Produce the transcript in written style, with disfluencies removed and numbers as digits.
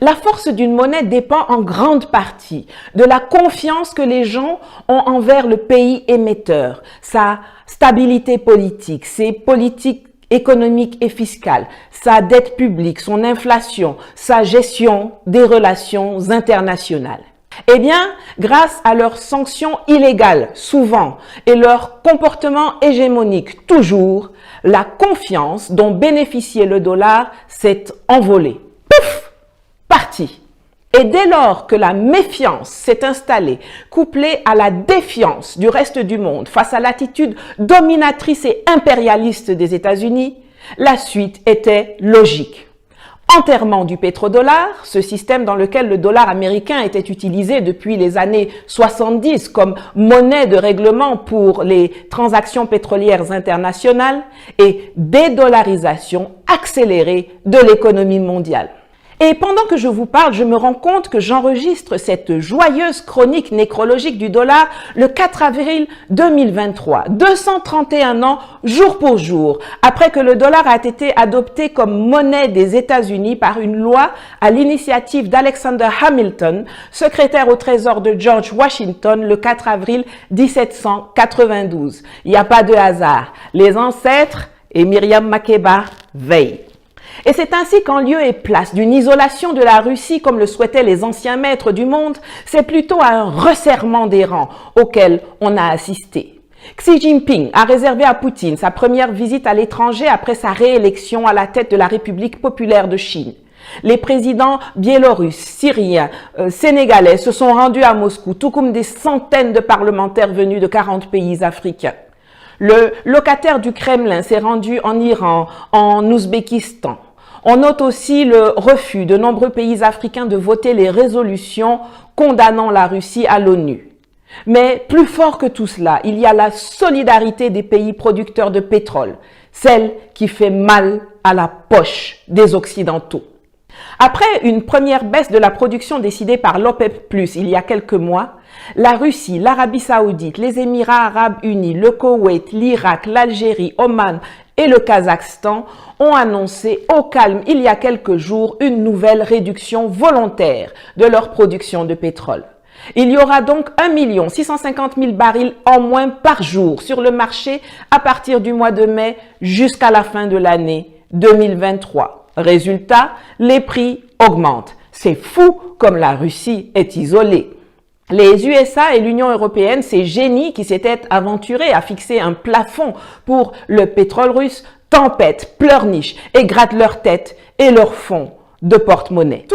La force d'une monnaie dépend en grande partie de la confiance que les gens ont envers le pays émetteur, sa stabilité politique, ses politiques économiques et fiscales, sa dette publique, son inflation, sa gestion des relations internationales. Eh bien, grâce à leurs sanctions illégales, souvent, et leur comportement hégémonique, toujours, la confiance dont bénéficiait le dollar s'est envolée. Pouf! Parti. Et dès lors que la méfiance s'est installée, couplée à la défiance du reste du monde face à l'attitude dominatrice et impérialiste des États-Unis, la suite était logique. Enterrement du pétrodollar, ce système dans lequel le dollar américain était utilisé depuis les années 70 comme monnaie de règlement pour les transactions pétrolières internationales, et dédollarisation accélérée de l'économie mondiale. Et pendant que je vous parle, je me rends compte que j'enregistre cette joyeuse chronique nécrologique du dollar le 4 avril 2023, 231 ans jour pour jour, après que le dollar a été adopté comme monnaie des États-Unis par une loi à l'initiative d'Alexander Hamilton, secrétaire au Trésor de George Washington, le 4 avril 1792. Il n'y a pas de hasard. Les ancêtres et Myriam Makeba veillent. Et c'est ainsi qu'en lieu et place d'une isolation de la Russie comme le souhaitaient les anciens maîtres du monde, c'est plutôt à un resserrement des rangs auquel on a assisté. Xi Jinping a réservé à Poutine sa première visite à l'étranger après sa réélection à la tête de la République populaire de Chine. Les présidents biélorusses, syriens, sénégalais se sont rendus à Moscou, tout comme des centaines de parlementaires venus de 40 pays africains. Le locataire du Kremlin s'est rendu en Iran, en Ouzbékistan. On note aussi le refus de nombreux pays africains de voter les résolutions condamnant la Russie à l'ONU. Mais plus fort que tout cela, il y a la solidarité des pays producteurs de pétrole, celle qui fait mal à la poche des Occidentaux. Après une première baisse de la production décidée par l'OPEP+, il y a quelques mois, la Russie, l'Arabie Saoudite, les Émirats Arabes Unis, le Koweït, l'Irak, l'Algérie, Oman et le Kazakhstan ont annoncé au calme il y a quelques jours une nouvelle réduction volontaire de leur production de pétrole. Il y aura donc 1 650 000 barils en moins par jour sur le marché à partir du mois de mai jusqu'à la fin de l'année 2023. Résultat, les prix augmentent. C'est fou comme la Russie est isolée. Les USA et l'Union européenne, ces génies qui s'étaient aventurés à fixer un plafond pour le pétrole russe, tempêtent, pleurnichent et grattent leur tête et leur fond de porte-monnaie.